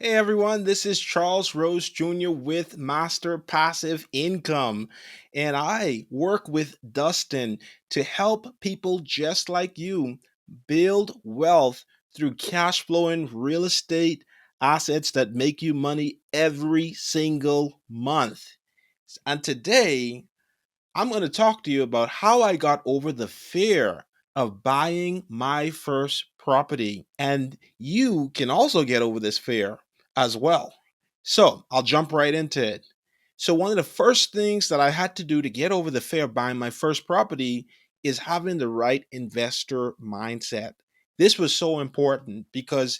Hey everyone, this is Charles Rose Jr. with Master Passive Income, and I work with Dustin to help people just like you build wealth through cash flowing real estate assets that make you money every single month. And today, I'm going to talk to you about how I got over the fear of buying my first property. And you can also get over this fear as well. So I'll jump right into it. So, one of the first things that I had to do to get over the fear of buying my first property is having the right investor mindset. This was so important because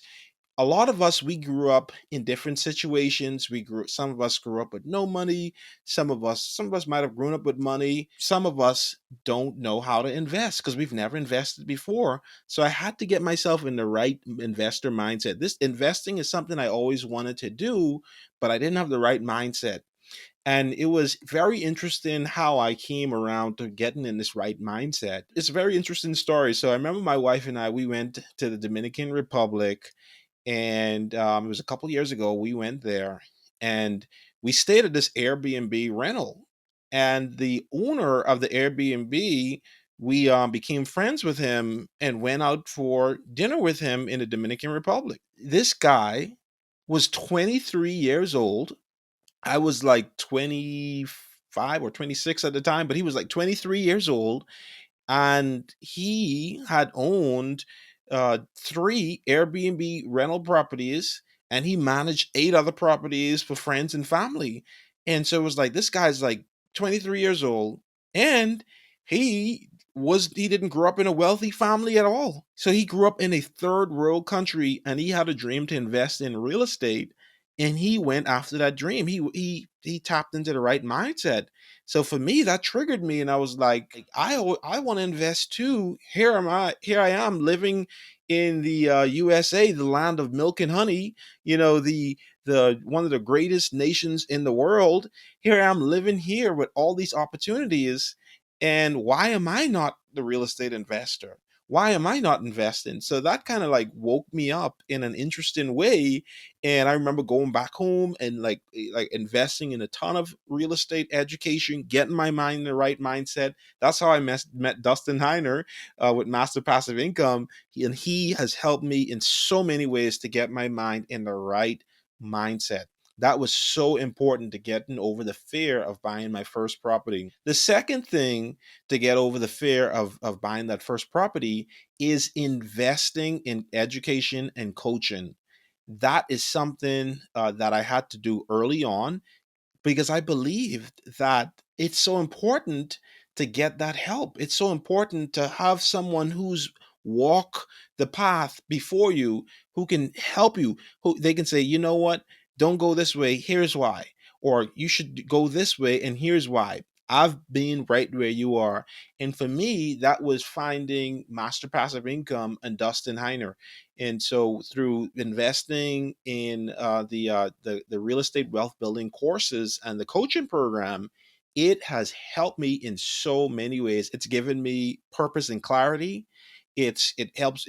a lot of us, we grew up in different situations. Some of us grew up with no money. Some of us might have grown up with money. Some of us don't know how to invest because we've never invested before. So I had to get myself in the right investor mindset. This investing is something I always wanted to do, but I didn't have the right mindset. And it was very interesting how I came around to getting in this right mindset. It's a very interesting story. So I remember my wife and I, we went to the Dominican Republic, and it was a couple years ago. We went there, and we stayed at this Airbnb rental, and the owner of the Airbnb, we became friends with him and went out for dinner with him in the Dominican Republic. This guy was 23 years old. I was like 25 or 26 at the time, but he was like 23 years old, and he had owned three Airbnb rental properties, and he managed eight other properties for friends and family. And so it was like this guy's like 23 years old, and he didn't grow up in a wealthy family at all. So he grew up in a third world country, and he had a dream to invest in real estate, and he went after that dream. He tapped into the right mindset. So for me, that triggered me, and I was like, I want to invest too. Here I am living in the USA, the land of milk and honey. The one of the greatest nations in the world. Here I am living here with all these opportunities, and why am I not the real estate investor? Why am I not investing? So that kind of like woke me up in an interesting way, and I remember going back home and like investing in a ton of real estate education, getting my mind in the right mindset. That's how I met Dustin Heiner with Master Passive Income. And he has helped me in so many ways to get my mind in the right mindset. That was so important to getting over the fear of buying my first property. The second thing to get over the fear of buying that first property is investing in education and coaching. That is something that I had to do early on because I believed that it's so important to get that help. It's so important to have someone who's walk the path before you, who can help you, who they can say, you know what, don't go this way, here's why, or you should go this way and here's why. I've been right where you are. And for me, that was finding Master Passive Income and Dustin Heiner. And so through investing in the real estate wealth building courses and the coaching program, it has helped me in so many ways. It's given me purpose and clarity. It's helped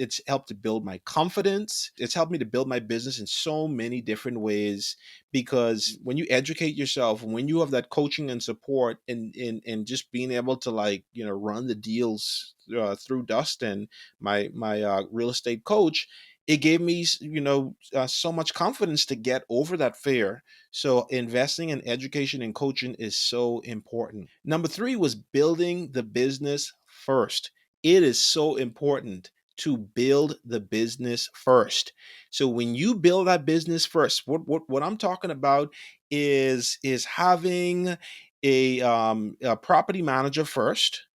to build my confidence. It's helped me to build my business in so many different ways, because when you educate yourself, when you have that coaching and support, and just being able to, like, run the deals through Dustin, my real estate coach, it gave me so much confidence to get over that fear. So investing in education and coaching is so important. Number three was building the business first. It is so important to build the business first. So when you build that business first, what I'm talking about is having a property manager first,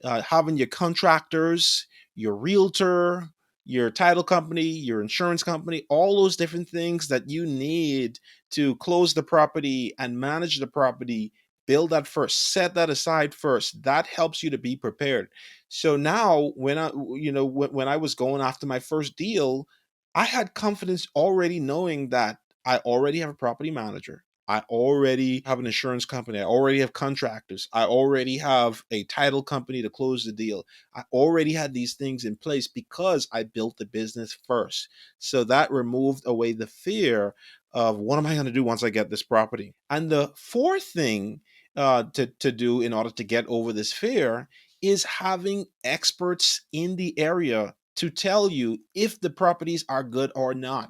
having your contractors, your realtor, your title company, your insurance company, all those different things that you need to close the property and manage the property. Build that first, set that aside first. That helps you to be prepared. So now, when I was going after my first deal, I had confidence already knowing that I already have a property manager. I already have an insurance company. I already have contractors. I already have a title company to close the deal. I already had these things in place because I built the business first. So that removed away the fear of what am I going to do once I get this property. And the fourth thing to do in order to get over this fear is having experts in the area to tell you if the properties are good or not.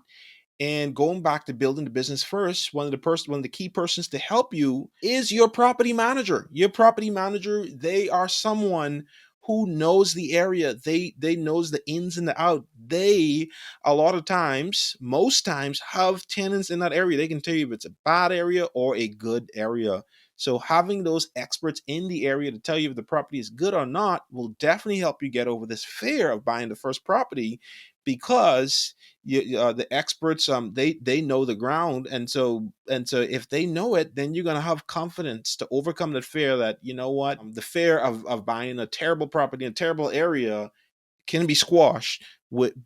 And going back to building the business first, one of the key persons to help you is your property manager. Your property manager, they are someone who knows the area. They knows the ins and the out. They a lot of times, most times, have tenants in that area. They can tell you if it's a bad area or a good area. So having those experts in the area to tell you if the property is good or not will definitely help you get over this fear of buying the first property, because the experts, they know the ground, and so if they know it, then you're going to have confidence to overcome the fear that, you know what, the fear of buying a terrible property in a terrible area can be squashed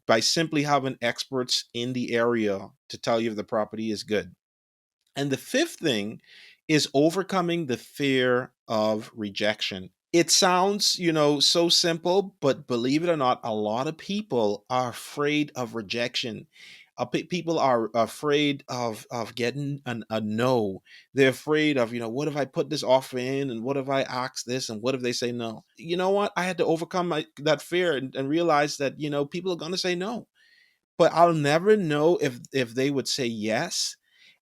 by simply having experts in the area to tell you if the property is good. And the fifth thing is overcoming the fear of rejection. It sounds, so simple, but believe it or not, a lot of people are afraid of rejection. People are afraid of getting a no. They're afraid of, what if I put this offer in, and what if I ask this, and what if they say no? You know what? I had to overcome that fear and realize that, people are going to say no, but I'll never know if they would say yes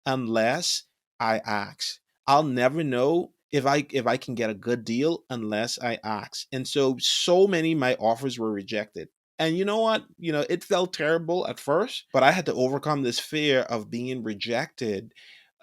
unless I ask. I'll never know if I can get a good deal unless I ask. And so many of my offers were rejected. And you know what? It felt terrible at first, but I had to overcome this fear of being rejected.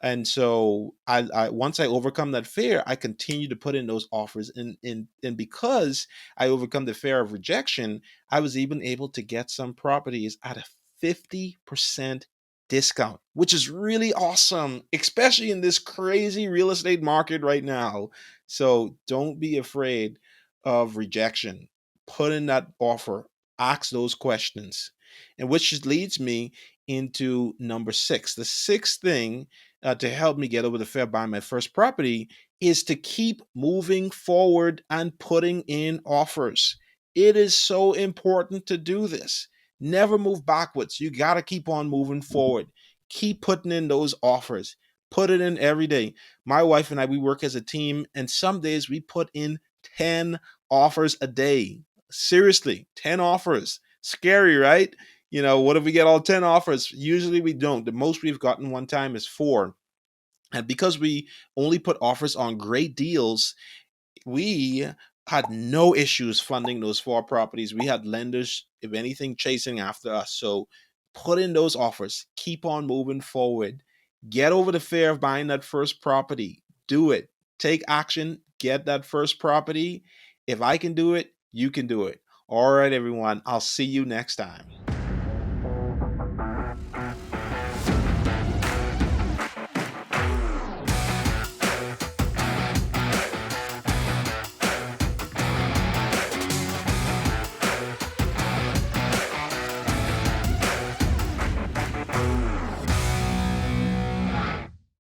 And so I once I overcome that fear, I continue to put in those offers. And because I overcome the fear of rejection, I was even able to get some properties at a 50% discount, which is really awesome, especially in this crazy real estate market right now. So don't be afraid of rejection. Put in that offer, ask those questions. And which leads me into number six. The sixth thing to help me get over the fear of buying my first property is to keep moving forward and putting in offers. It is so important to do this. Never move backwards. You got to keep on moving forward. Keep putting in those offers. Put it in every day. My wife and I, we work as a team, and some days we put in 10 offers a day. Seriously, 10 offers. Scary, right? What if we get all 10 offers? Usually we don't. The most we've gotten one time is 4. And because we only put offers on great deals, we had no issues funding those 4 properties. We had lenders, if anything, chasing after us. So put in those offers. Keep on moving forward. Get over the fear of buying that first property. Do it. Take action. Get that first property. If I can do it, you can do it. All right, everyone. I'll see you next time.